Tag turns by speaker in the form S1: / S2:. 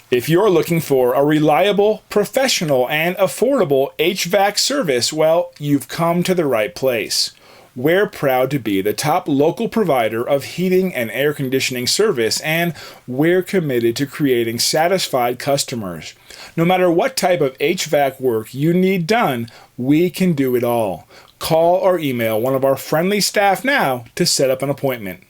S1: If you're looking for a reliable, professional, and affordable HVAC service, well, you've come to the right place. We're proud to be the top local provider of heating and air conditioning service, and we're committed to creating satisfied customers. No matter what type of HVAC work you need done, we can do it all. Call or email one of our friendly staff now to set up an appointment.